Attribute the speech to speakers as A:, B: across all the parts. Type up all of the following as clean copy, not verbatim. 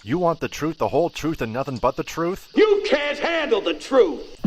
A: You want the truth, the whole truth, and nothing but the truth?
B: You can't handle the truth!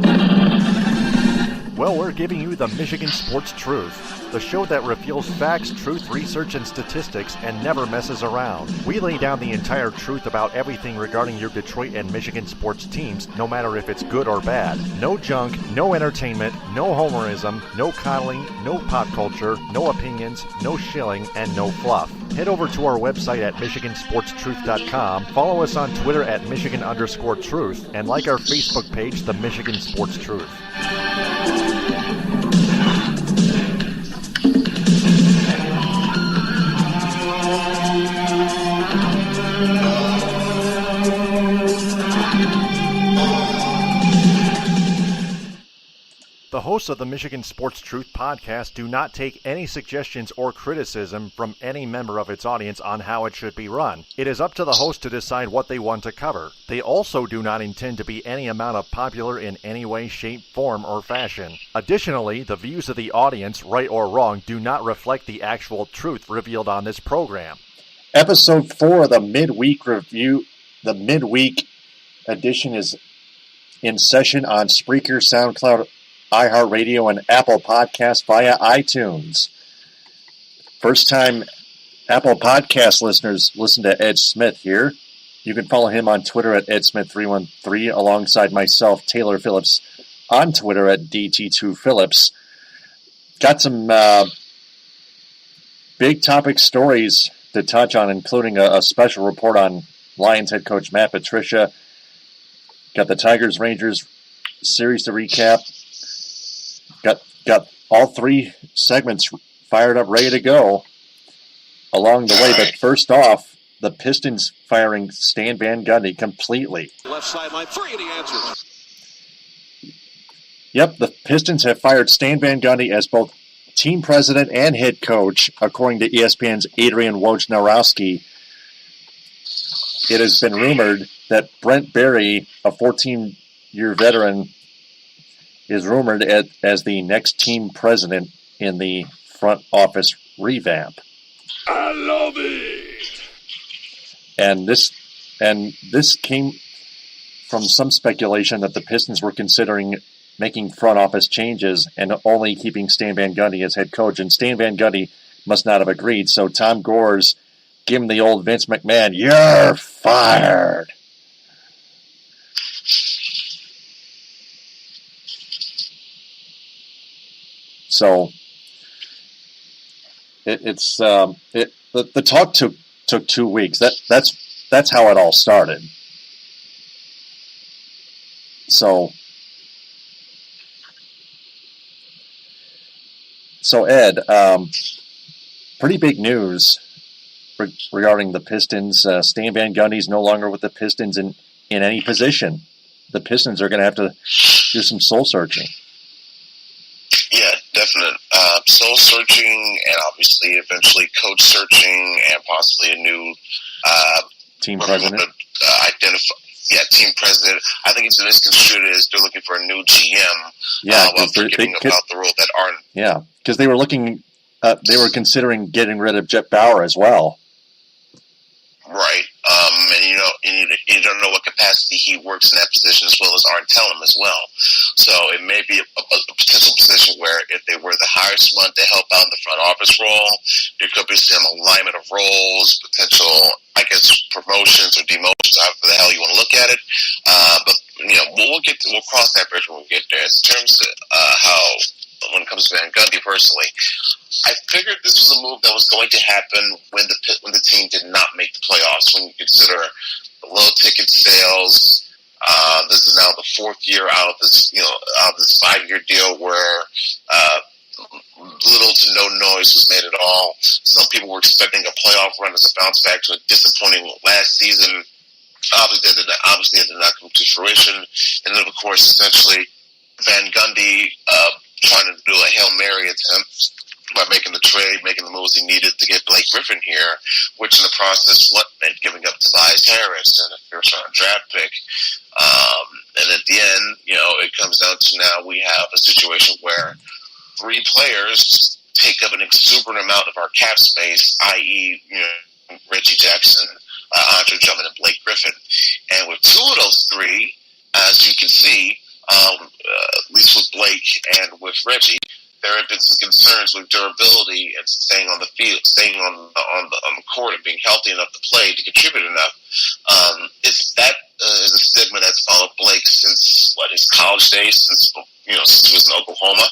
A: Well, we're giving you the Michigan Sports Truth, the show that reveals facts, truth, research, and statistics and never messes around. We lay down the entire truth about everything regarding your Detroit and Michigan sports teams, no matter if it's good or bad. No junk, no entertainment, no homerism, no coddling, no pop culture, no opinions, no shilling, and no fluff. Head over to our website at MichiganSportsTruth.com, follow us on Twitter at Michigan_Truth, and like our Facebook page, The Michigan Sports Truth. The hosts of the Michigan Sports Truth podcast do not take any suggestions or criticism from any member of its audience on how it should be run. It is up to the host to decide what they want to cover. They also do not intend to be any amount of popular in any way, shape, form, or fashion. Additionally, the views of the audience, right or wrong, do not reflect the actual truth revealed on this program.
C: Episode 4 of the midweek review, the midweek edition is in session on Spreaker, SoundCloud, iHeartRadio, and Apple Podcasts via iTunes. First time Apple Podcast listeners listen to Ed Smith here. You can follow him on Twitter at EdSmith313 alongside myself, Taylor Phillips, on Twitter at DT2Phillips. Got some big topic stories to touch on, including a special report on Lions head coach Matt Patricia. Got the Tigers-Rangers series to recap. Got all three segments fired up, ready to go along the way. But first off, the Pistons firing Stan Van Gundy completely.
D: Left sideline, three, and he answers.
C: Yep, the Pistons have fired Stan Van Gundy as both team president and head coach, according to ESPN's Adrian Wojnarowski. It has been rumored that Brent Berry, a 14-year veteran, is rumored as the next team president in the front office revamp.
B: I love it!
C: And this came from some speculation that the Pistons were considering making front office changes and only keeping Stan Van Gundy as head coach. And Stan Van Gundy must not have agreed. So Tom Gores gave him the old Vince McMahon, "You're fired." So the talk took 2 weeks. That's how it all started. So Ed, pretty big news regarding the Pistons. Stan Van Gundy's no longer with the Pistons in any position. The Pistons are going to have to do some soul searching.
E: Yeah, definite soul searching, and obviously eventually coach searching, and possibly a new
C: team president.
E: Team president. I think it's misconstrued as they're looking for a new GM. While forgetting about the role that aren't.
C: Yeah, because they were looking. They were considering getting rid of Jet Bauer as well.
E: Right. And you don't know what capacity he works in that position, as well as aren't telling him as well. So it may be a potential position where if they were to hire someone to help out in the front office role, there could be some alignment of roles, potential, I guess, promotions or demotions, however the hell you want to look at it. But we'll cross that bridge when we get there. In terms of when it comes to Van Gundy personally, I figured this was a move that was going to happen when the team did not make the playoffs. When you consider the low ticket sales, this is now the fourth year out of this 5-year deal where little to no noise was made at all. Some people were expecting a playoff run as a bounce back to a disappointing last season. Obviously, it did not come to fruition. And then, of course, essentially, Van Gundy trying to do a Hail Mary attempt by making the trade, making the moves he needed to get Blake Griffin here, which in the process meant giving up Tobias Harris and a first-round draft pick. And at the end, it comes down to now we have a situation where 3 players take up an exuberant amount of our cap space, i.e., Reggie Jackson, Andre Drummond and Blake Griffin. And with two of those three, as you can see, at least with Blake and with Reggie, there have been some concerns with durability and staying on the field, staying on the court, and being healthy enough to play to contribute enough. Is a stigma that's followed Blake since his college days, since he was in Oklahoma.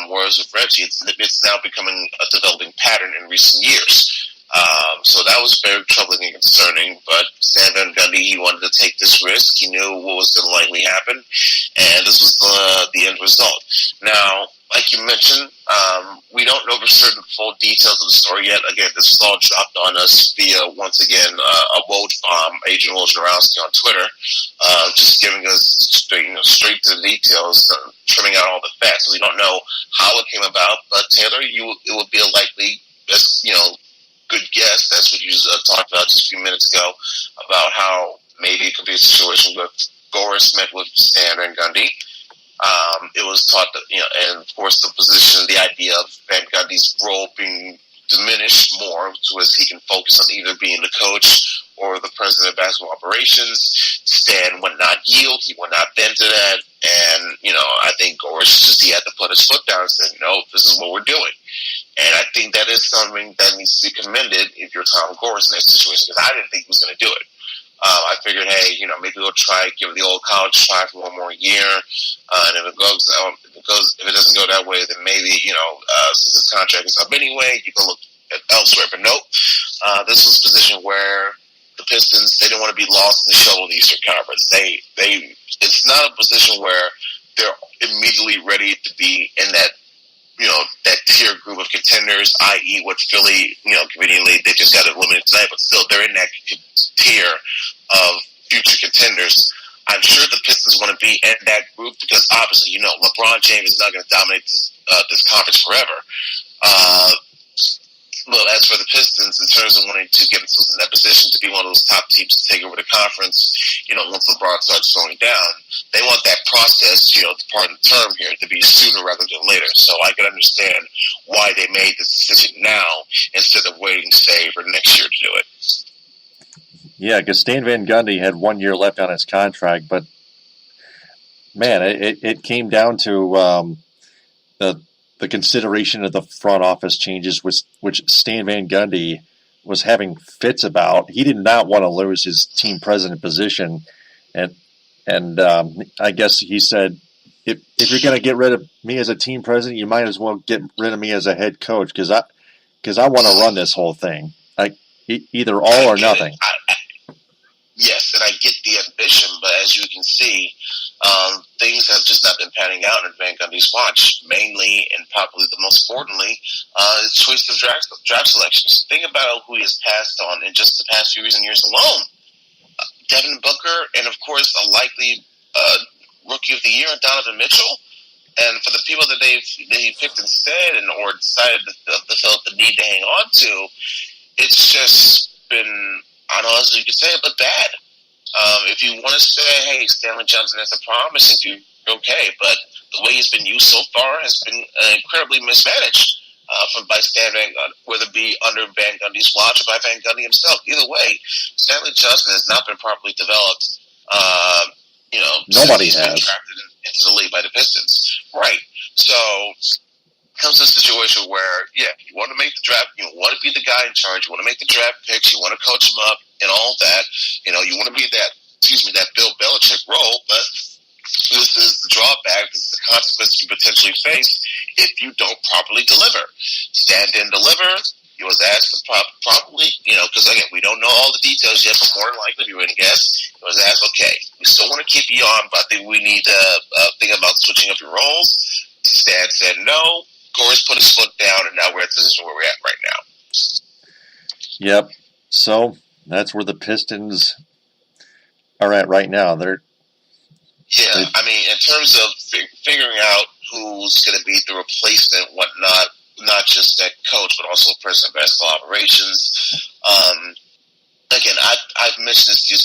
E: Whereas with Reggie, it's now becoming a developing pattern in recent years. So that was very troubling and concerning, but Stan Van Gundy, he wanted to take this risk. He knew what was going to likely happen, and this was the end result. Now, like you mentioned, we don't know for certain full details of the story yet. Again, this was all dropped on us via, once again, a Woj bomb, Agent Wojnarowski on Twitter, just giving us straight to the details, trimming out all the facts. So we don't know how it came about, but Taylor, it would be a likely, good guess. That's what you talked about just a few minutes ago, about how maybe it could be a situation with Goris met with Stan Van Gundy. It was taught that, and of course the idea of Van Gundy's role being diminished more so as he can focus on either being the coach or the president of basketball operations. Stan would not yield. He would not bend to that. And, I think Goris he had to put his foot down and say, no, this is what we're doing. And I think that is something that needs to be commended if you're Tom Goris in that situation, because I didn't think he was going to do it. I figured, hey, maybe we'll give the old college try for one more year. And if it doesn't go that way, then maybe, since his contract is up anyway, you can look elsewhere. But nope, this was a position where the Pistons, they didn't want to be lost in the shovel in the Eastern Conference. It's not a position where they're immediately ready to be in that, that tier group of contenders, i.e. what Philly, conveniently, they just got eliminated tonight, but still they're in that tier of future contenders. I'm sure the Pistons want to be in that group because obviously, LeBron James is not going to dominate this conference forever. Well, as for the Pistons, in terms of wanting to get themselves in that position to be one of those top teams to take over the conference, once LeBron starts slowing down, they want that process, to pardon the term here, to be sooner rather than later. So I can understand why they made this decision now instead of waiting, say, for next year to do it.
C: Yeah, because Stan Van Gundy had 1 year left on his contract, but man, it came down to the consideration of the front office changes, which Stan Van Gundy was having fits about. He did not want to lose his team president position, and I guess he said, if you're going to get rid of me as a team president, you might as well get rid of me as a head coach because I want to run this whole thing. Either all or nothing.
E: Yes, and I get the ambition, but as you can see, things have just not been panning out in Van Gundy's watch, mainly and probably the most importantly, his choice of draft selections. Think about who he has passed on in just the past few recent years alone. Devin Booker, and of course, a likely Rookie of the Year, Donovan Mitchell. And for the people that they picked instead or decided to felt the need to hang on to, it's just been, I don't know as you could say it, but bad. If you want to say, hey, Stanley Johnson has a promise, and you're okay, but the way he's been used so far has been incredibly mismanaged by Stan Van Gundy, whether it be under Van Gundy's watch or by Van Gundy himself. Either way, Stanley Johnson has not been properly developed.
C: Nobody
E: since he's
C: has.
E: been drafted into the league by the Pistons. Right. So comes a situation where, you want to make the draft, you want to be the guy in charge, you want to make the draft picks, you want to coach them up and all that. You want to be that Bill Belichick role, but this is the drawback, this is the consequences you potentially face if you don't properly deliver. Stan didn't deliver. He was asked to properly, because again, we don't know all the details yet, but more than likely, you would guess, he was asked, okay, we still want to keep you on, but I think we need to think about switching up your roles. Stan said no. Goris put his foot down, and now we're at the position where we're at right now.
C: Yep. So that's where the Pistons are at right now.
E: In terms of figuring out who's going to be the replacement, whatnot, not just that coach, but also president of basketball operations. again, I've mentioned this to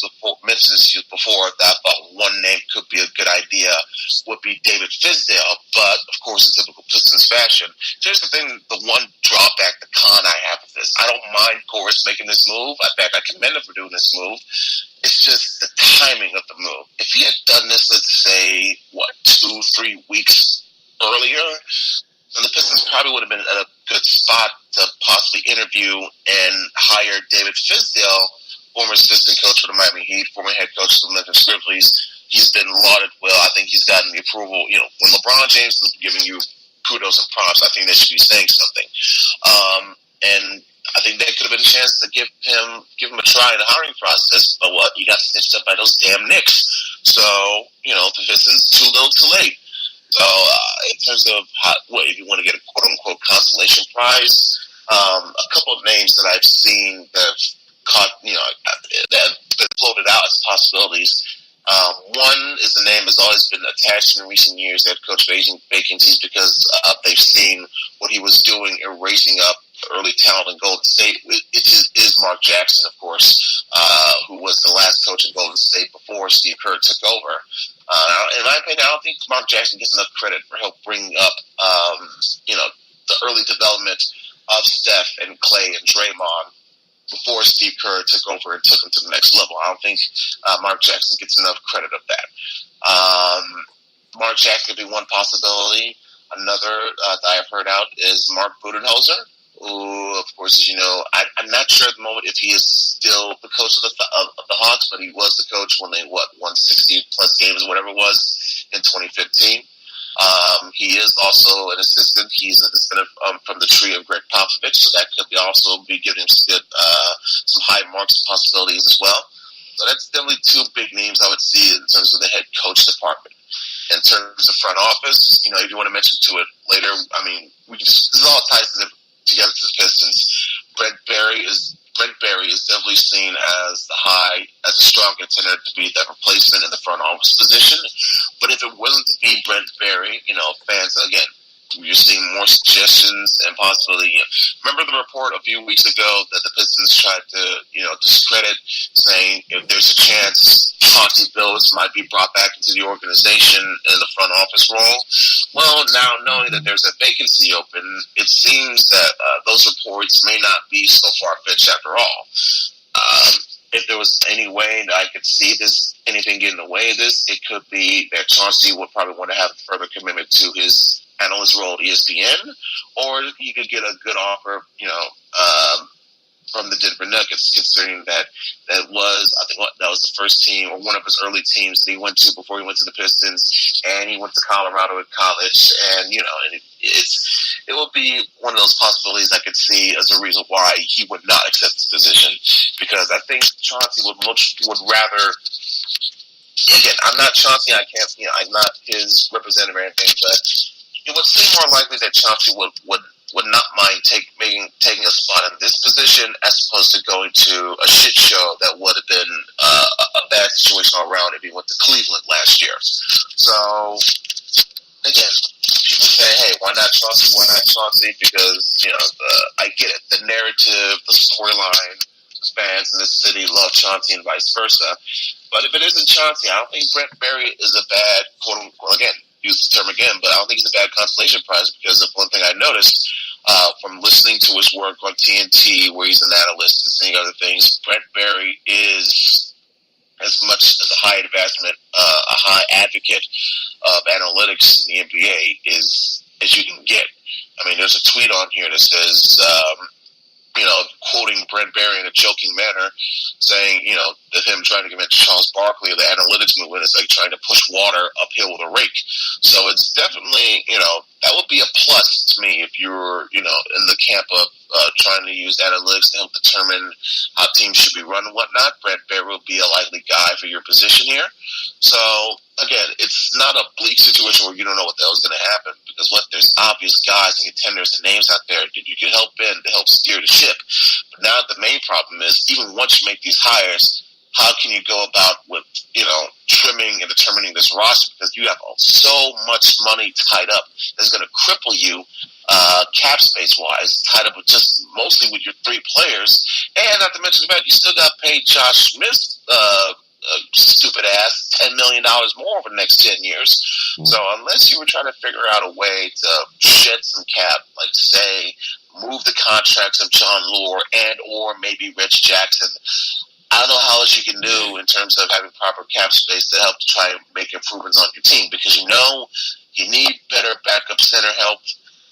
E: you before that I thought one name could be a good idea would be David Fizdale, but of course, in typical Pistons fashion, here's the thing: the one drawback, the con I have with this, I don't mind Corus making this move. In fact, I commend him for doing this move. It's just the timing of the move. If he had done this, let's say, 2-3 weeks earlier, then the Pistons probably would have been at a good spot to possibly interview and hire David Fizdale, former assistant coach for the Miami Heat, former head coach of the Memphis Grizzlies. He's been lauded well. I think he's gotten the approval. You know, when LeBron James is giving you kudos and props, I think they should be saying something. And I think that could have been a chance to give him a try in the hiring process. But what? You got snitched up by those damn Knicks. So, you know, the Pistons, too little, too late. So, in terms of if you want to get a quote-unquote consolation prize, a couple of names that I've seen that have caught, you know, that have been floated out as possibilities. One is a name that's always been attached in recent years, head coach vacancies, because they've seen what he was doing in raising up early talent in Golden State. It is Mark Jackson, of course, who was the last coach in Golden State before Steve Kerr took over. In my opinion, I don't think Mark Jackson gets enough credit for help bringing up, you know, the early development of Steph and Clay and Draymond before Steve Kerr took over and took him to the next level. I don't think Mark Jackson gets enough credit of that. Mark Jackson could be one possibility. Another that I've heard out is Mark Budenholzer, who, of course, as you know, I'm not sure at the moment if he is still the coach of the Hawks, but he was the coach when they won 60-plus games, whatever it was, in 2015. He is also an assistant. He's an assistant from the tree of Greg Popovich, so that could also be giving him some high marks and possibilities as well. So that's definitely two big names I would see in terms of the head coach department. In terms of front office, you know, if you want to mention to it later, I mean, this all ties together to the Pistons. Brent Berry is definitely seen as a strong contender to be that replacement in the front office position. But if it wasn't to be Brent Berry, you know, fans, again, you're seeing more suggestions and possibility. Remember the report a few weeks ago that the Pistons tried to, you know, discredit, saying if there's a chance Chauncey Billups might be brought back into the organization in the front office role. Well, now knowing that there's a vacancy open, it seems that those reports may not be so far-fetched after all. If there was any way that I could see anything get in the way of this, it could be that Chauncey would probably want to have further commitment to his analyst role at ESPN, or he could get a good offer, you know, from the Denver Nuggets, considering that was the first team or one of his early teams that he went to before he went to the Pistons, and he went to Colorado in college, and you know, and it will be one of those possibilities I could see as a reason why he would not accept this position, because I think Chauncey would rather. Again, I'm not Chauncey. I can't. You know, I'm not his representative or anything, but it would seem more likely that Chauncey would not mind taking a spot in this position as opposed to going to a shit show that would have been a bad situation all around if he went to Cleveland last year. So, again, people say, hey, why not Chauncey? Why not Chauncey? Because, you know, I get it. The narrative, the storyline, fans in this city love Chauncey and vice versa. But if it isn't Chauncey, I don't think Brent Berry is a bad, quote-unquote, again, use the term again, but I don't think he's a bad consolation prize, because of one thing I noticed from listening to his work on TNT, where he's an analyst and seeing other things, Brent Berry is as much as a high advocate of analytics in the NBA as you can get. I mean, there's a tweet on here that says, you know, quoting Brent Berry in a joking manner, saying, you know, that him trying to convince Charles Barkley of the analytics movement is like trying to push water uphill with a rake. So it's definitely, you know, that would be a plus to me if you're, you know, in the camp of trying to use analytics to help determine how teams should be run and whatnot. Brent Berry will be a likely guy for your position here. So, again, it's not a bleak situation where you don't know what the hell is going to happen, because there's obvious guys and contenders and names out there that you can help in to help steer the ship. But now the main problem is, even once you make these hires, how can you go about with, trimming and determining this roster, because you have so much money tied up that's going to cripple you cap space wise, tied up with just mostly with your three players, and not to mention the fact you still got paid Josh Smith stupid ass $10 million more over the next 10 years. So unless you were trying to figure out a way to shed some cap, like say move the contracts of John Lure and or maybe Rich Jackson, I don't know how else you can do in terms of having proper cap space to help to try and make improvements on your team, because you need better backup center help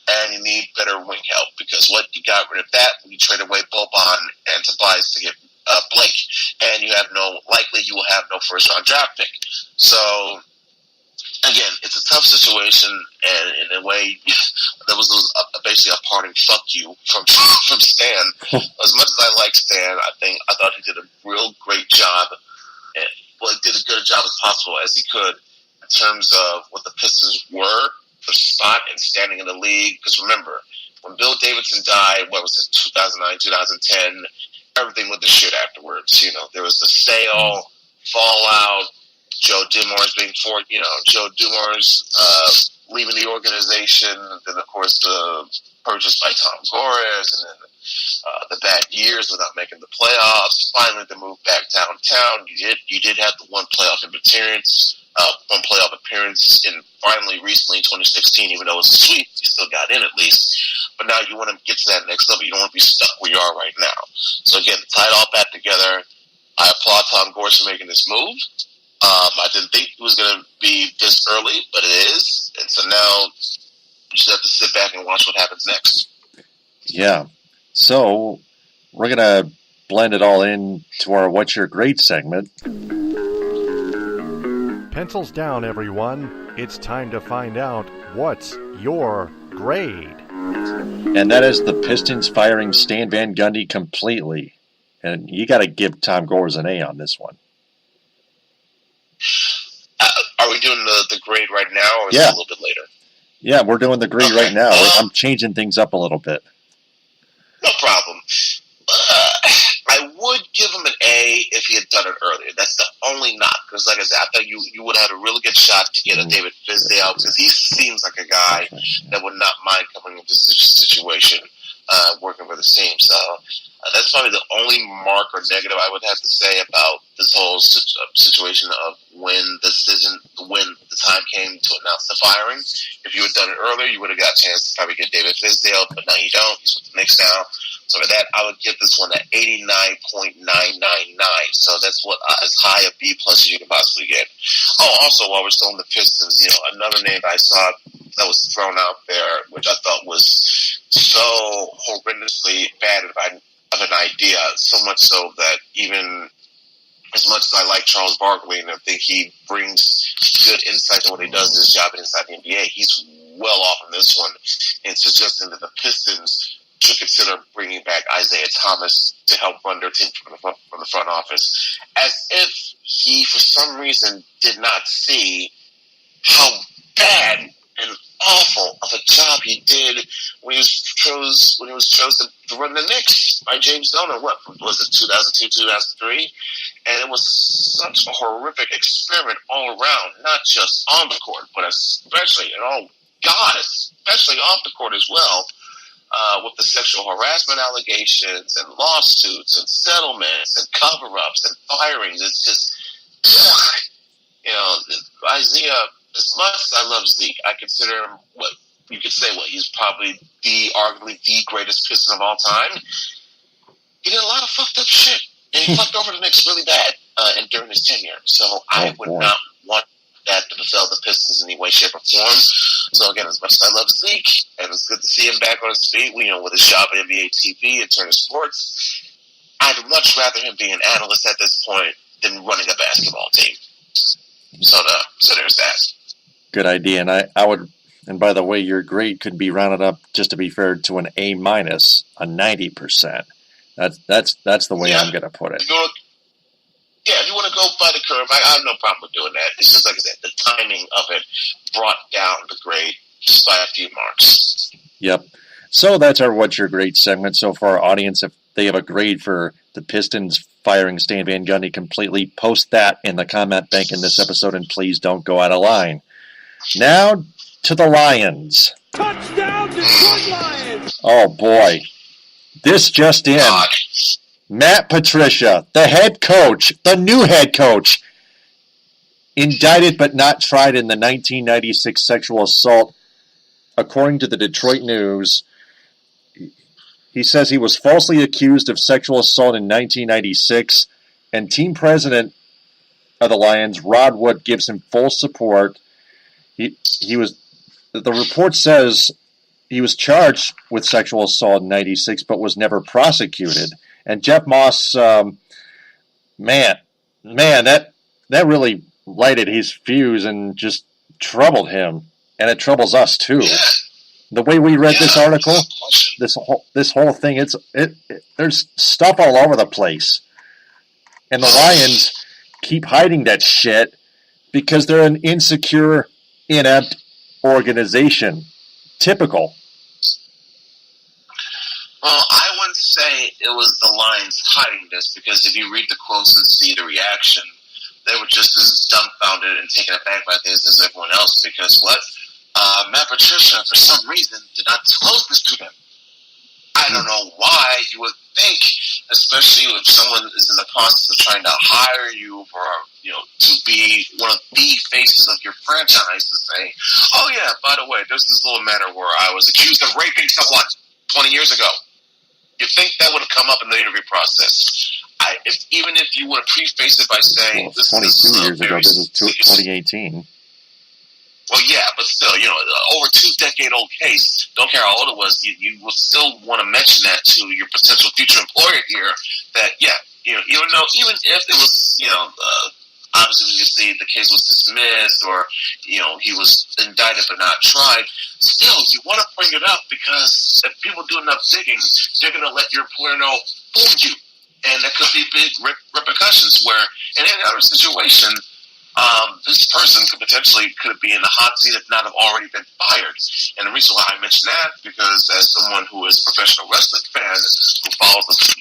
E: and you need better wing help, because what you got rid of that when you trade away Boban and Tobias to get Blake, and you will have no first round draft pick. So again, it's a tough situation, and in a way, there was basically a parting fuck you from Stan. As much as I like Stan, I thought he did a real great job, and he did as good a job as possible as he could in terms of what the Pistons were, their spot, and standing in the league. Because remember, when Bill Davidson died, what was it, 2009, 2010, everything went to shit afterwards. There was the sale, fallout, Joe Dumars leaving the organization, then of course the purchase by Tom Gores, and then the bad years without making the playoffs. Finally, the move back downtown. You did have the one playoff appearance in finally recently in 2016, even though it was a sweep, you still got in at least. But now you want to get to that next level. You don't want to be stuck where you are right now. So again, tie it all back together. I applaud Tom Gores for making this move. I didn't think it was going to be this early, but it is. And so now you just have to sit back and watch what happens next.
C: Yeah. So we're going to blend it all in to our What's Your Grade segment.
A: Pencils down, everyone. It's time to find out what's your grade.
C: And that is the Pistons firing Stan Van Gundy completely. And you got to give Tom Gores an A on this one.
E: Are we doing the grade right now, or is it a little bit later?
C: Yeah, we're doing the grade right now. I'm changing things up a little bit.
E: No problem. I would give him an A if he had done it earlier. That's the only knock. Because, like I said, I thought you would have had a really good shot to get a David Fizdale, because he seems like a guy that would not mind coming into this situation, working for the team. So that's probably the only mark or negative I would have to say about this whole situation of when the time came to announce the firing. If you had done it earlier, you would have got a chance to probably get David Fizdale, but now you don't. He's with the Knicks now. So for that, I would give this one an 89.999. So that's as high a B plus as you can possibly get. Oh, also, while we're still in the Pistons, another name I saw that was thrown out there, which I thought was so horrendously bad of an idea, so much so that even as much as I like Charles Barkley and I think he brings good insight to what he does in his job inside the NBA, he's well off on this one in suggesting that the Pistons should consider bringing back Isaiah Thomas to help run their team from the front office, as if he, for some reason, did not see how bad and awful of a job he did when he was chosen to run the Knicks by James Dolan. What was it, 2002, 2003? And it was such a horrific experiment all around, not just on the court, but especially especially off the court as well. With the sexual harassment allegations and lawsuits and settlements and cover-ups and firings. It's just, Isaiah, as much as I love Zeke, I consider him he's probably arguably the greatest Piston of all time. He did a lot of fucked up shit. And he fucked over the Knicks really bad and during his tenure. So I would not want that to befell the Pistons in any way, shape, or form. So again, as much as I love Zeke, and it's good to see him back on his feet, with his job at NBA TV and Turner Sports, I'd much rather him be an analyst at this point than running a basketball team. So there's that.
C: Good idea, and I would. And by the way, your grade could be rounded up, just to be fair, to an A minus, a 90%. That's the way I'm going to put it.
E: If you want to go by the curve, I have no problem with doing that. It's just, like I said, the timing of it brought down the grade just by a few marks.
C: Yep. So that's our What's Your Grade segment. So for our audience, if they have a grade for the Pistons firing Stan Van Gundy completely. Post that in the comment bank in this episode, and please don't go out of line. Now to the Lions.
B: Touchdown, Detroit Lions!
C: Oh, boy. This just in. Matt Patricia, the head coach, the new head coach, indicted but not tried in the 1996 sexual assault. According to the Detroit News, he says he was falsely accused of sexual assault in 1996, and team president of the Lions, Rod Wood, gives him full support. The report says he was charged with sexual assault in 96, but was never prosecuted. And Jeff Moss, man, that really lighted his fuse and just troubled him, and it troubles us too. The way we read this article, this whole thing, there's stuff all over the place, and the Lions keep hiding that shit because they're an insecure, inept organization. Typical.
E: Well, I wouldn't say it was the Lions hiding this, because if you read the quotes and see the reaction, they were just as dumbfounded and taken aback by this as everyone else, because Matt Patricia, for some reason, did not disclose this to them. I don't know why. You would think, especially if someone is in the process of trying to hire you for, to be one of the faces of your franchise, to say, oh yeah, by the way, there's this little matter where I was accused of raping someone 20 years ago. You think that would have come up in the interview process? Even if you would have prefaced it by saying,
C: this 22 years ago, this is 2018.
E: Well, yeah, but still, over 2-decade-old case, don't care how old it was, you will still want to mention that to your potential future employer here, that, even if it was, obviously we can see the case was dismissed or, he was indicted but not tried, still, you want to bring it up because if people do enough digging, they're going to let your employer know, fooled you. And there could be big repercussions where, in any other situation, this person could be in the hot seat if not have already been fired. And the reason why I mention that, because as someone who is a professional wrestling fan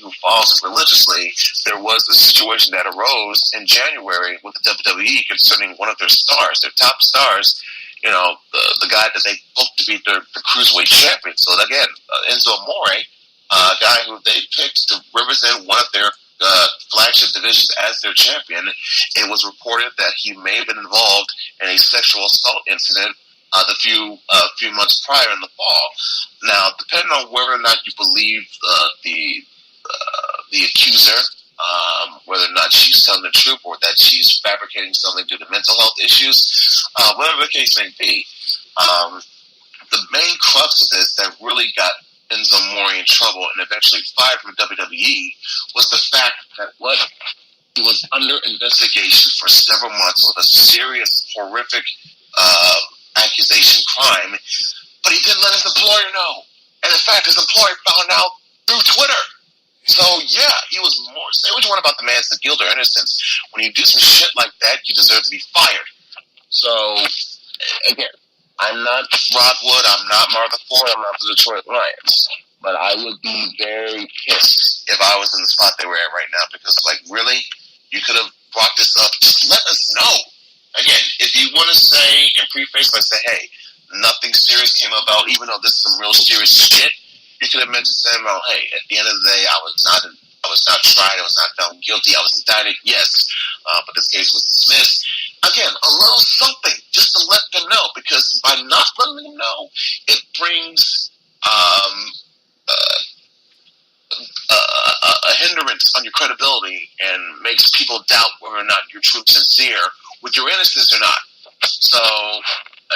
E: who follows it religiously, there was a situation that arose in January with the WWE concerning one of their stars, their top stars, the guy that they hoped to be the cruiserweight champion. So again, Enzo Amore, a guy who they picked to represent one of their flagship divisions as their champion, it was reported that he may have been involved in a sexual assault incident the few months prior in the fall. Now, depending on whether or not you believe the accuser, whether or not she's telling the truth or that she's fabricating something due to mental health issues, whatever the case may be, the main crux of this that really got Enzo Amore in trouble and eventually fired from WWE was the fact that he was under investigation for several months with a serious, horrific accusation crime, but he didn't let his employer know. And in fact, his employer found out through Twitter. So yeah, he was more. Say what you want about the man's guilt or innocence. When you do some shit like that, you deserve to be fired. So again, I'm not Rod Wood, I'm not Martha Ford, I'm not the Detroit Lions. But I would be very pissed if I was in the spot they were at right now, because, really? You could have brought this up. Just let us know. Again, if you want to say and preface by say, hey, nothing serious came about, even though this is some real serious shit, you could have mentioned saying, well, hey, at the end of the day, I was not tried, I was not found guilty, I was indicted, yes, but this case was dismissed. Again, a little something just to let them know, because by not letting them know, it brings a hindrance on your credibility and makes people doubt whether or not you're truly sincere with your innocence or not. So,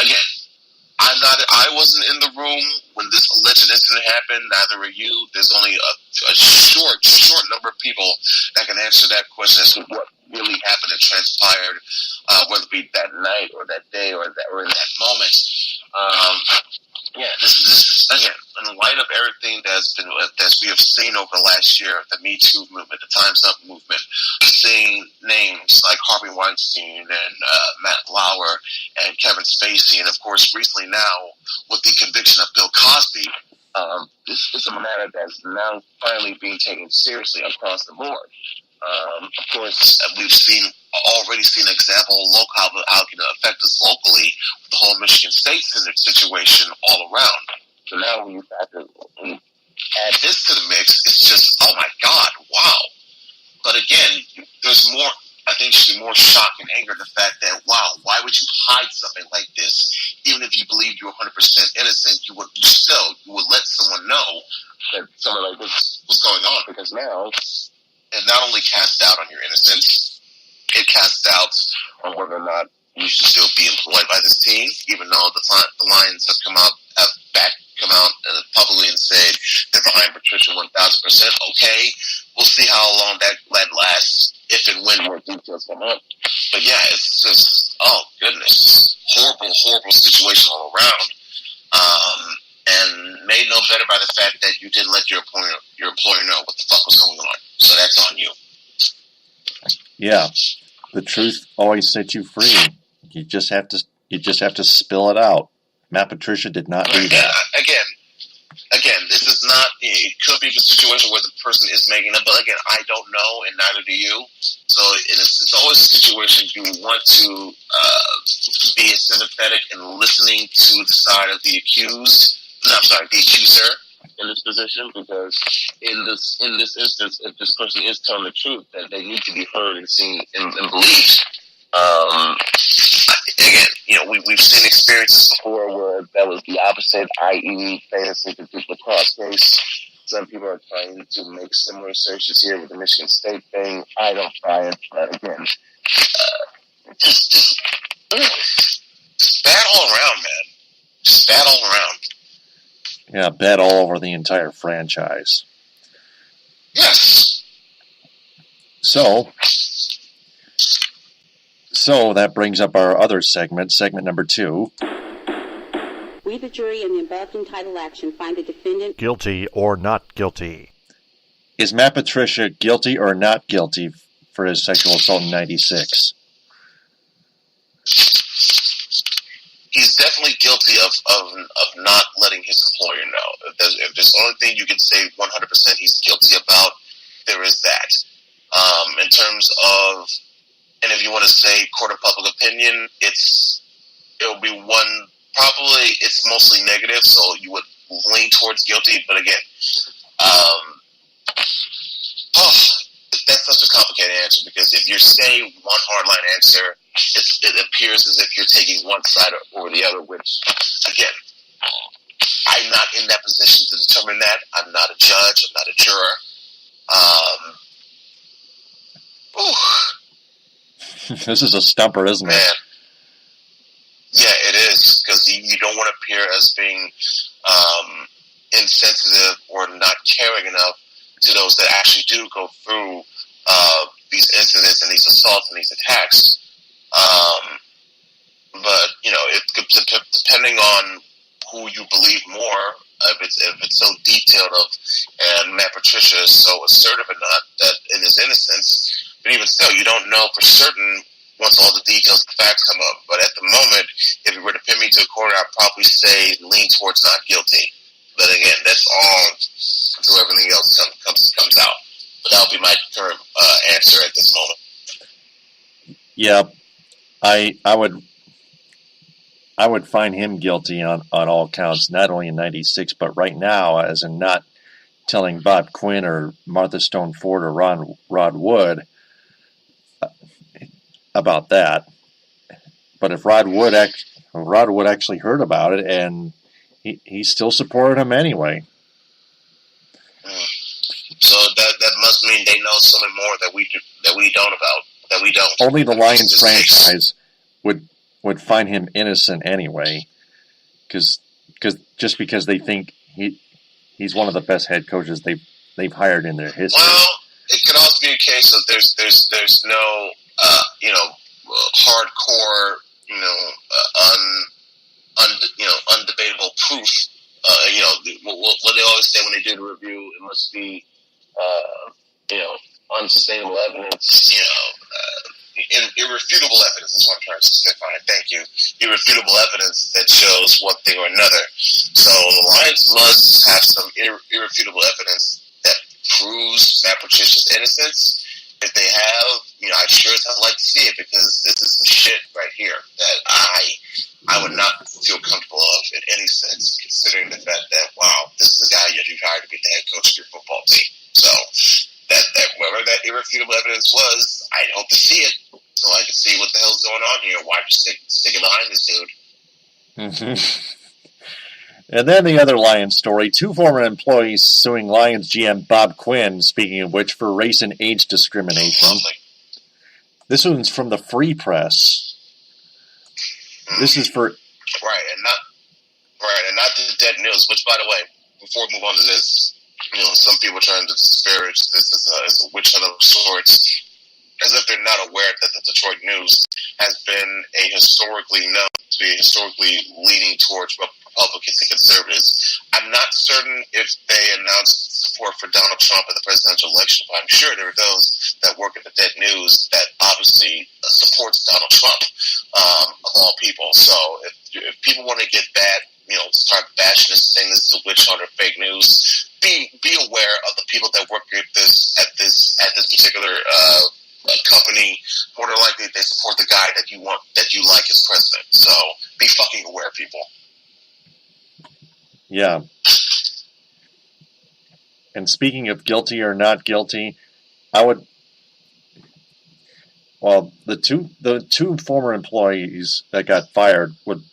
E: again, I wasn't in the room when this alleged incident happened. Neither were you. There's only a short number of people that can answer that question as to what really happened and transpired, whether it be that night or that day or in that moment. This again, in light of everything that we have seen over the last year, the Me Too movement, the Time's Up movement, seeing names like Harvey Weinstein and Matt Lauer and Kevin Spacey, and of course recently now with the conviction of Bill Cosby, this is a matter that's now finally being taken seriously across the board. Of course, we've already seen an example of how it can affect us locally with the whole Michigan State situation all around. So now when you add this to the mix, it's just, oh my God, wow. But again, there's more. I think there should be more shock and anger at the fact that, wow, why would you hide something like this? Even if you believed you were 100% innocent, you would let someone know that something like this was going on, because now it not only casts doubt on your innocence, it casts doubts on whether or not you should still be employed by this team, even though the Lions have come out publicly and said they're behind Patricia 1,000%. Okay, we'll see how long that lasts, if and when more details come up. But yeah, it's just, oh goodness, horrible situation all around. And made no better by the fact that you didn't let your employer know what the fuck was going on. So that's on you.
C: Yeah, the truth always sets you free. You just have to spill it out. Matt Patricia did not do that. Again, this is not. It could be the situation where the person is making it, but again, I don't know, and neither do you. So it's always a situation you want to be sympathetic and listening to the side of the accused. No, I'm sorry, the accuser in this position, because in this instance, if this person is telling the truth, that they need to be heard and seen and believed. Again, we've seen experiences before where that was the opposite, i.e., fantasy to the cross case. Some people are trying to make similar assertions here with the Michigan State thing. I don't buy it, but again, just bad all around, man. Just bad all around. Yeah, bad all over the entire franchise.
E: Yes.
C: So that brings up our other segment number 2.
F: We, the jury, in the above entitled action, find the defendant
A: guilty or not guilty.
C: Is Matt Patricia guilty or not guilty for his sexual assault in '96?
E: He's definitely guilty of not letting his employer know. If there's only thing you can say 100% he's guilty about, there is that. In terms of, and if you want to say court of public opinion, it'll be one. Probably it's mostly negative, so you would lean towards guilty. But again, that's such a complicated answer, because if you say one hardline answer, it appears as if you're taking one side or the other, which, again, I'm not in that position to determine that. I'm not a judge. I'm not a juror.
C: This is a stumper, isn't it?
E: Yeah, it is, because you don't want to appear as being insensitive or not caring enough to those that actually do go through these incidents and these assaults and these attacks. But depending on who you believe more, if it's so detailed and Matt Patricia is so assertive enough that in his innocence, but even still, you don't know for certain once all the details and facts come up. But at the moment, if you were to pin me to a corner, I'd probably say lean towards not guilty. But again, that's all until everything else comes out. But that'll be my current answer at this moment.
C: Yeah, I would find him guilty on all counts, not only in '96, but right now, as in not telling Bob Quinn or Martha Stone Ford or Rod Wood about that. But if Rod Wood actually heard about it, and he still supported him anyway.
E: So that must mean they know something more that we don't.
C: Only the Lions franchise would find him innocent anyway, because they think he's one of the best head coaches they've hired in their history.
E: Well, it could also be a case of there's no hardcore undebatable proof. What they always say when they do the review, it must be unsustainable evidence. Irrefutable evidence is what I'm trying to say. Fine, thank you. Irrefutable evidence that shows one thing or another. So the Lions must have some irrefutable evidence that proves Matt Patricia's innocence. if they have, I'd sure as hell like to see it, because this is some shit right here that I would not feel comfortable of in any sense, considering the fact that, wow, this is the guy you've hired to be the head coach of your football team. So that whatever that irrefutable evidence was, I'd hope to see it so I can see what the hell's going on here. Why just stick it behind this dude?
C: Mm-hmm. And then the other Lions story, 2 former employees suing Lions GM Bob Quinn, speaking of which, for race and age discrimination.
E: Lovely.
C: This one's from the Free Press. This is for...
E: Right, and not the dead news, which, by the way, before we move on to this, some people are trying to disparage this as a witch hunt of sorts, as if they're not aware that the Detroit News has been historically leaning towards Republicans and conservatives. I'm not certain if they announced support for Donald Trump in the presidential election, but I'm sure there are those that work at the Dead News that obviously supports Donald Trump, of all people. So if people want to get bad, start bashing this thing, this is a witch hunt or fake news, be aware of the people that work at this particular company. More than likely, they support the guy that you like as president. So be fucking aware, people.
C: Yeah. And speaking of guilty or not guilty, the two former employees that got fired would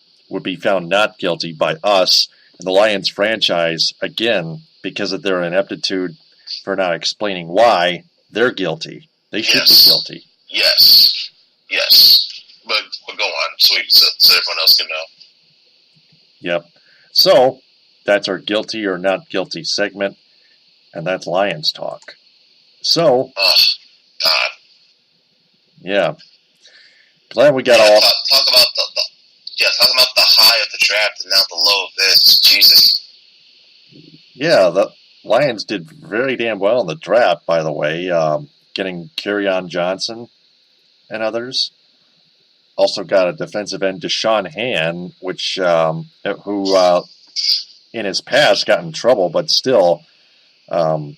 C: be found not guilty by us and the Lions franchise, again, because of their ineptitude for not explaining why they're guilty. They should be guilty.
E: Yes. But go on, so everyone else can know.
C: Yep. So, that's our guilty or not guilty segment, and that's Lions talk. So,
E: oh, God.
C: Yeah. Glad we got all...
E: Talk about the high of the draft and now the low of this. Jesus.
C: Yeah, the Lions did very damn well in the draft, by the way, getting Kerryon Johnson and others. Also got a defensive end, Deshaun Han, who in his past got in trouble, but still, although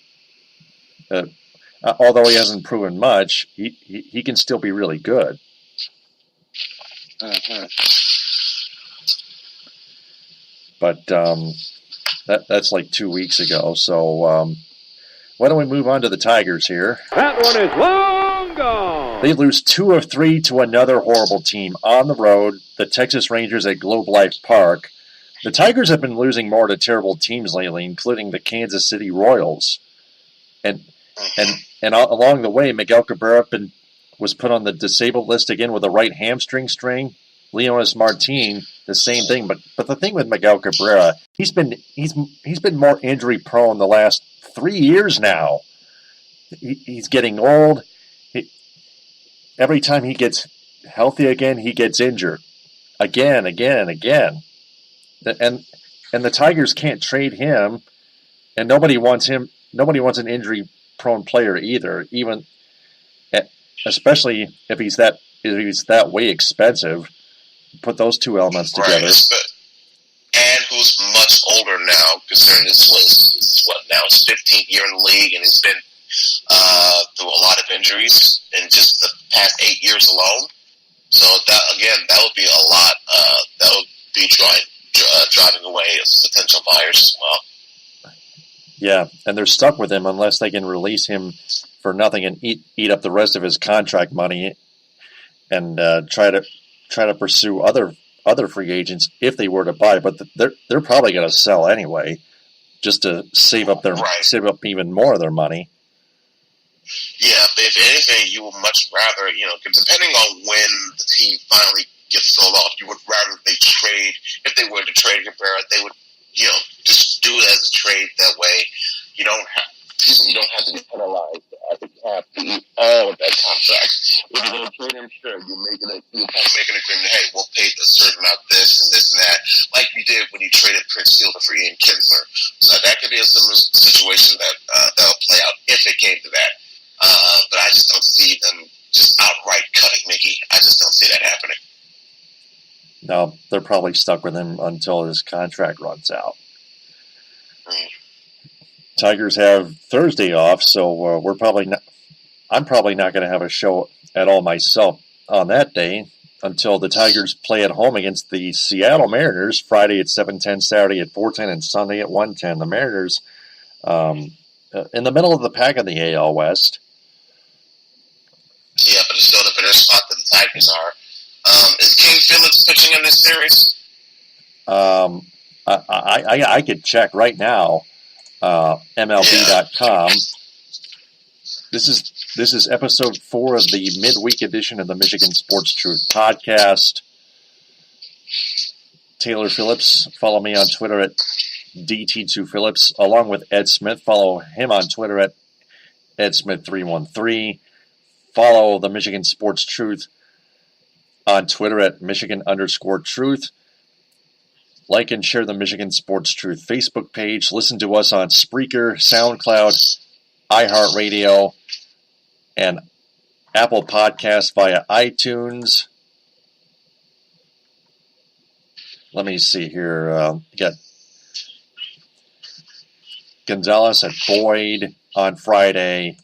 C: he hasn't proven much, he can still be really good.
E: Mm-hmm.
C: But that's like 2 weeks ago, so why don't we move on to the Tigers here?
B: That one is long gone.
C: They lose 2 of 3 to another horrible team on the road, the Texas Rangers at Globe Life Park. The Tigers have been losing more to terrible teams lately, including the Kansas City Royals. And along the way, Miguel Cabrera was put on the disabled list again with a right hamstring strain. Leonis Martin, the same thing. But the thing with Miguel Cabrera, he's been more injury prone the last 3 years now. He's getting old. Every time he gets healthy again, he gets injured again. And the Tigers can't trade him, and nobody wants him. Nobody wants an injury-prone player either. Especially if he's that way expensive. Put those two elements together.
E: Right. And who's much older now, considering this was his 15th year in the league, and he's been through a lot of injuries in just the past 8 years alone. So that would be a lot. That would be driving away potential buyers as well.
C: Yeah, and they're stuck with him unless they can release him for nothing and eat up the rest of his contract money, and try to pursue other free agents if they were to buy. But they're probably going to sell anyway, just to save up even more of their money.
E: Yeah, but if anything, you would much rather, depending on when the team finally gets sold off, you would rather they trade. If they were to trade Cabrera, they would, just do it as a trade. That way, you don't have to be penalized at the cap to eat all of that contract. If you're going to trade him, sure, you're making an agreement. Hey, we'll pay a certain amount of this and this and that, like you did when you traded Prince Fielder for Ian Kinsler. So that could be a similar situation that'll play out if it came to that. But I just don't see them just outright cutting Mickey. I just don't see that happening.
C: No, they're probably stuck with him until his contract runs out. Tigers have Thursday off, so we're probably I'm probably not going to have a show at all myself on that day until the Tigers play at home against the Seattle Mariners Friday at 7:10, Saturday at 4:10, and Sunday at 1:10. The Mariners in the middle of the pack in the AL West.
E: Yeah, but it's still the better spot that the Tigers are. Is King Phillips pitching in this series?
C: I could check right now. MLB.com. This is episode 4 of the midweek edition of the Michigan Sports Truth podcast. Taylor Phillips, follow me on Twitter at DT2Phillips, along with Ed Smith. Follow him on Twitter at EdSmith313. Follow the Michigan Sports Truth on Twitter at Michigan_Truth. Like and share the Michigan Sports Truth Facebook page. Listen to us on Spreaker, SoundCloud, iHeartRadio, and Apple Podcasts via iTunes. Let me see here. You got Gonzalez at Boyd on Friday.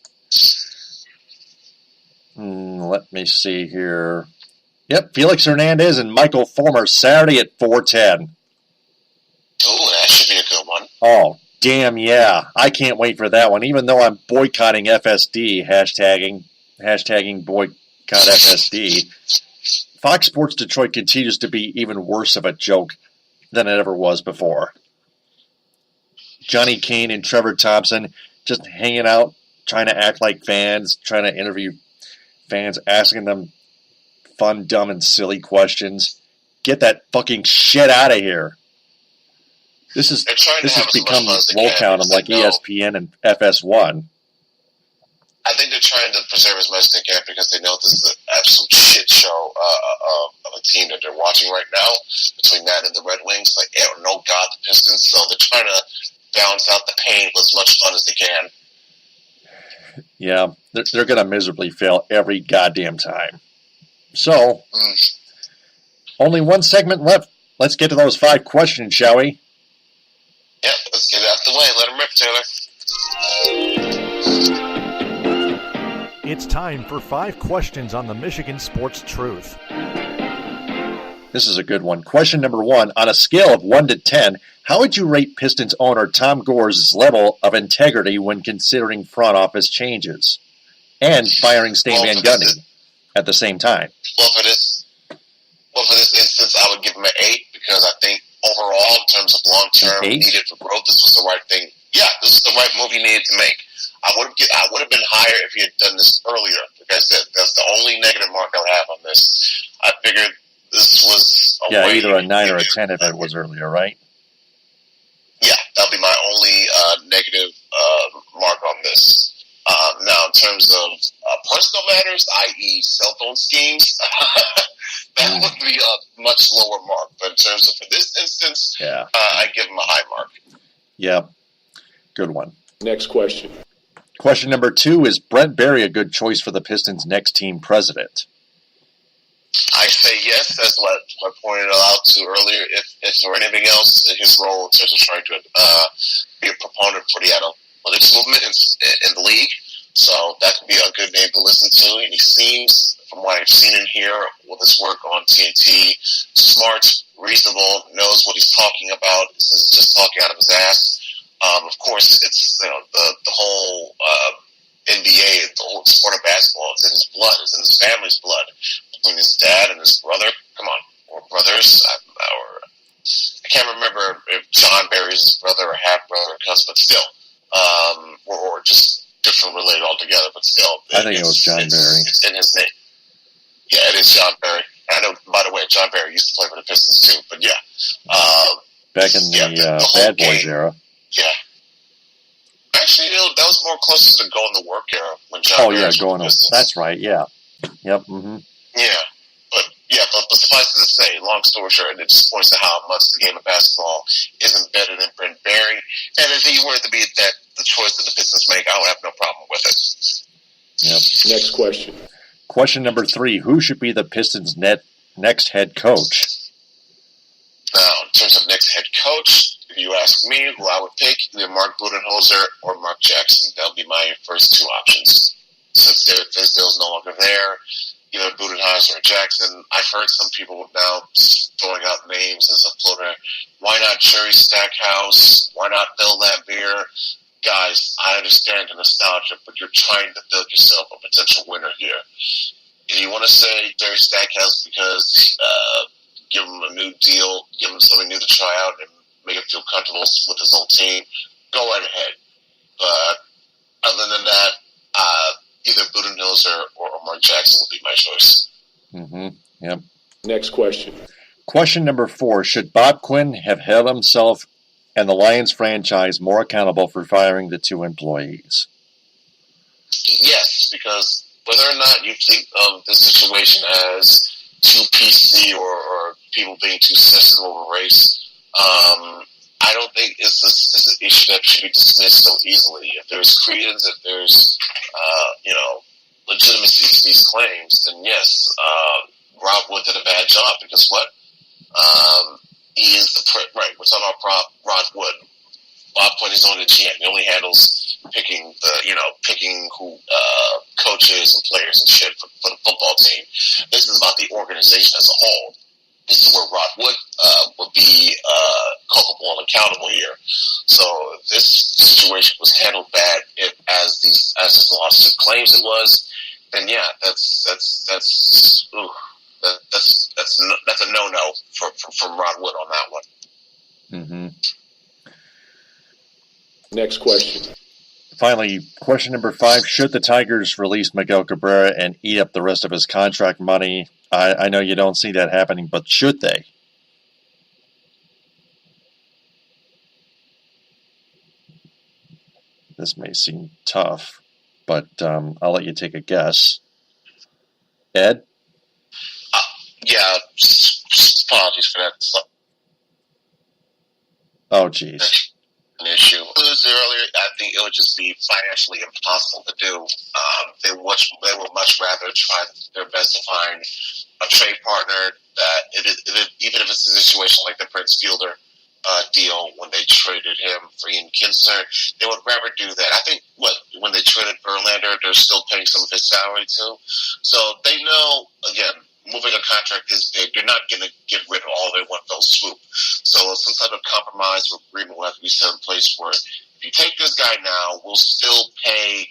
C: Let me see here. Yep, Felix Hernandez and Michael Fulmer Saturday at 4:10.
E: Oh, that should be a good one.
C: Oh, damn yeah. I can't wait for that one, even though I'm boycotting FSD, hashtagging boycott FSD. Fox Sports Detroit continues to be even worse of a joke than it ever was before. Johnny Kane and Trevor Thompson just hanging out, trying to act like fans, trying to interview fans, asking them fun, dumb, and silly questions. Get that fucking shit out of here. This has become low count on like ESPN and FS1.
E: I think they're trying to preserve as much as they can because they know this is an absolute shit show of a team that they're watching right now. Between that and the Red Wings, like, no God, the Pistons. So they're trying to balance out the pain with as much fun as they can.
C: Yeah, they're going to miserably fail every goddamn time. So, only one segment left. Let's get to those 5 questions, shall we?
E: Yep, let's get it out the way. Let them rip, Taylor.
A: It's time for 5 questions on the Michigan Sports Truth.
C: This is a good one. Question number 1. On a scale of 1 to 10, how would you rate Pistons owner Tom Gore's level of integrity when considering front office changes and firing Stan Van Gundy at the same time?
E: Well, for this instance, I would give him an 8 because I think overall, in terms of long-term needed for growth, this was the right thing. Yeah, this is the right move he needed to make. I would have been higher if he had done this earlier. Like I said, that's the only negative mark I would have on this. I figured this was
C: either a 9 or a 10 if it was earlier, right?
E: Yeah, that'll be my only negative mark on this. Now, in terms of personal matters, i.e. cell phone schemes, that would be a much lower mark. But in terms of, for this instance, I give him a high mark.
C: Yeah, good one.
B: Next question.
C: Question number 2, is Brent Barry a good choice for the Pistons' next team president?
E: I say yes. That's what I pointed out to earlier. If there were anything else in his role in terms of trying to be a proponent for the analytics movement in the league, so that could be a good name to listen to. And he seems, from what I've seen in here with his work on TNT, smart, reasonable, knows what he's talking about. He's just talking out of his ass. Of course, it's the whole NBA, the whole sport of basketball is in his blood, is in his family's blood. Between his dad and his brother, come on, or brothers, I can't remember if John Barry's his brother or half brother or cousin, but still, or just different related altogether, but still.
C: I think it was John Barry.
E: It's in his name. Yeah, it is John Barry. I know, by the way, John Barry used to play for the Pistons too, but yeah.
C: Back in the Bad Boys era.
E: Yeah. Actually, that was more closer to Go in the Work era when John Barry was
C: going on. That's right, yeah. Yep,
E: Yeah, but suffice it to say, long story short, it just points to how much the game of basketball is embedded in Brent Barry. And if he were to be the choice that the Pistons make, I would have no problem with it.
C: Yep.
B: Next question.
C: Question number 3, who should be the Pistons' next head coach?
E: Now, in terms of next head coach, if you ask me, who I would pick, either Mark Budenholzer or Mark Jackson. That'll be my first 2 options. since Fizdale's no longer there, either Budenholzer or Jackson. I've heard some people now throwing out names as a floater. Why not Jerry Stackhouse? Why not Bill Laimbeer? Guys, I understand the nostalgia, but you're trying to build yourself a potential winner here. If you want to say Jerry Stackhouse because give him a new deal, give him something new to try out, and make him feel comfortable with his own team, go right ahead. But other than that, either Budenholzer or Mark Jackson would be my choice.
C: Mm-hmm. Yep.
B: Next question.
C: Question number 4. Should Bob Quinn have held himself and the Lions franchise more accountable for firing the 2 employees?
E: Yes, because whether or not you think of the situation as too PC or people being too sensitive over race, I don't think it's an issue that should be dismissed so easily. If there's credence, if there's legitimacy to these claims, then yes, Rob Wood did a bad job because what? He is right. We're talking about Rod Wood. Bob Quinn is only the GM. He only handles picking who coaches and players and shit for the football team. This is about the organization as a whole. This is where Rod Wood would be culpable and accountable here. So if this situation was handled bad, as this lawsuit claims it was, then yeah, that's a no-no from Rod Wood on that one.
C: Mm-hmm.
B: Next question.
C: Finally, question number 5. Should the Tigers release Miguel Cabrera and eat up the rest of his contract money? I know you don't see that happening, but should they? This may seem tough, but I'll let you take a guess. Ed?
E: Yeah, apologies for that.
C: Oh, geez.
E: An issue. Earlier, I think it would just be financially impossible to do. They would much rather try their best to find a trade partner that, even if it's a situation like the Prince Fielder deal when they traded him for Ian Kinsler, they would rather do that. I think when they traded Verlander, they're still paying some of his salary too. So they know, again, moving a contract is big. They're not going to get rid of all in one fell swoop. So some type of compromise or agreement will have to be set in place where if you take this guy now, we'll still pay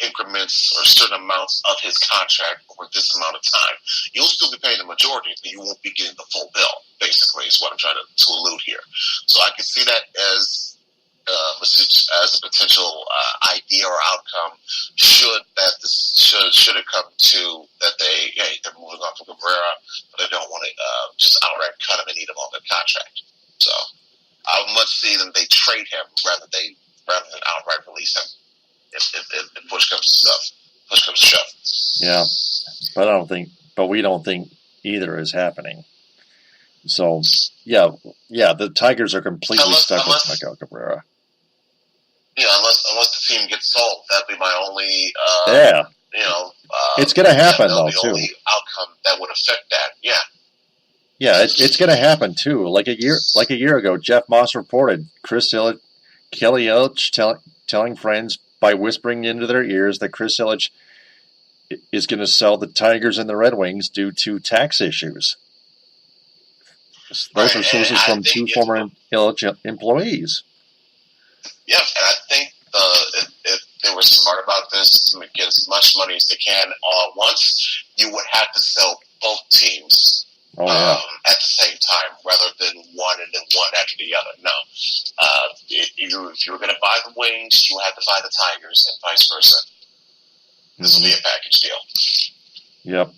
E: increments or certain amounts of his contract over this amount of time. You'll still be paying the majority, but you won't be getting the full bill, basically, is what I'm trying to allude here. So I can see that as a potential idea or outcome should it come to that they're moving on from Cabrera, but they don't want to just outright cut him and eat him on the contract. So I would much see them they trade him rather than outright release him if push comes to shove.
C: Yeah, but we don't think either is happening. So yeah, the Tigers are completely stuck with Miguel Cabrera.
E: Yeah, unless the team gets sold, that'd be my only.
C: It's going to happen though too.
E: The only outcome that would affect that. Yeah.
C: Yeah, it's going to happen too. Like a year ago, Jeff Moss reported Kelly Ilitch telling friends by whispering into their ears that Chris Ilitch is going to sell the Tigers and the Red Wings due to tax issues. Those are sources from 2 former Ilitch employees.
E: Yeah, and I think if they were smart about this to get as much money as they can all at once, you would have to sell both teams at the same time rather than one and then one after the other. No. If you were going to buy the Wings, you had to buy the Tigers and vice versa. This will be a package deal.
C: Yep.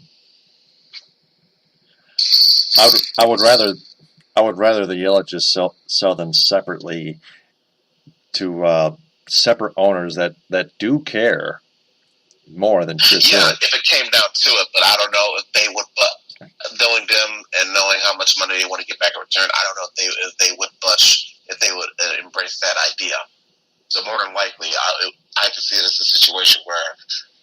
C: I would rather the Ilitches sell them separately to separate owners that do care more than Chris Ilitch.
E: If it came down to it, but I don't know if they would. But knowing them and knowing how much money they want to get back in return, I don't know if they would budge, if they would embrace that idea. So more than likely, I can see it as a situation where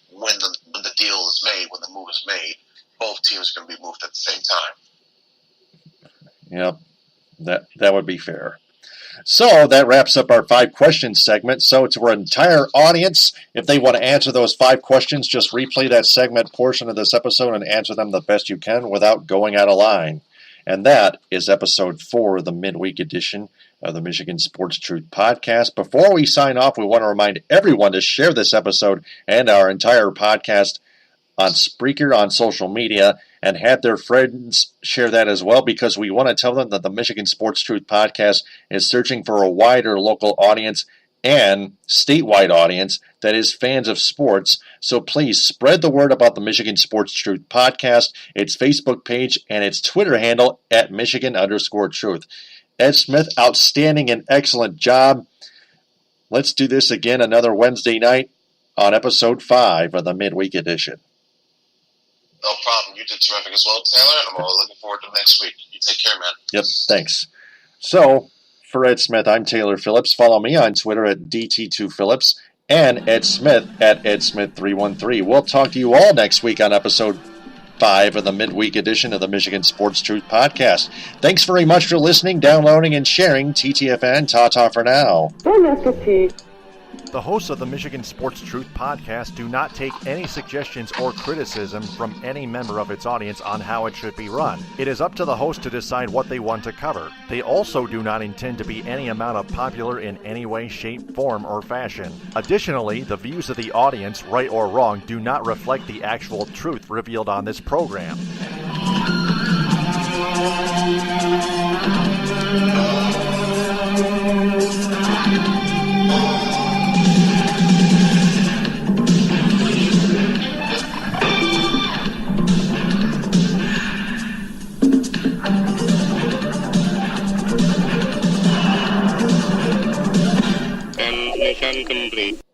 E: when the deal is made, when the move is made, both teams are going to be moved at the same time.
C: Yep, that would be fair. So that wraps up our 5 questions segment. So to our entire audience, if they want to answer those 5 questions, just replay that segment portion of this episode and answer them the best you can without going out of line. And that is episode 4 of the midweek edition of the Michigan Sports Truth Podcast. Before we sign off, we want to remind everyone to share this episode and our entire podcast on Spreaker, on social media, and have their friends share that as well, because we want to tell them that the Michigan Sports Truth Podcast is searching for a wider local audience and statewide audience that is fans of sports. So please spread the word about the Michigan Sports Truth Podcast, its Facebook page, and its Twitter handle at Michigan_Truth. Ed Smith, outstanding and excellent job. Let's do this again another Wednesday night on episode 5 of the midweek edition.
E: No problem. You did terrific as well, Taylor. I'm looking forward to next week. You take care, man.
C: Yep, thanks. So, for Ed Smith, I'm Taylor Phillips. Follow me on Twitter at DT2Phillips and Ed Smith at EdSmith313. We'll talk to you all next week on episode 5 of the midweek edition of the Michigan Sports Truth Podcast. Thanks very much for listening, downloading, and sharing. TTFN, ta-ta for now.
A: The hosts of the Michigan Sports Truth Podcast do not take any suggestions or criticism from any member of its audience on how it should be run. It is up to the host to decide what they want to cover. They also do not intend to be any amount of popular in any way, shape, form, or fashion. Additionally, the views of the audience, right or wrong, do not reflect the actual truth revealed on this program.
G: Transmission complete.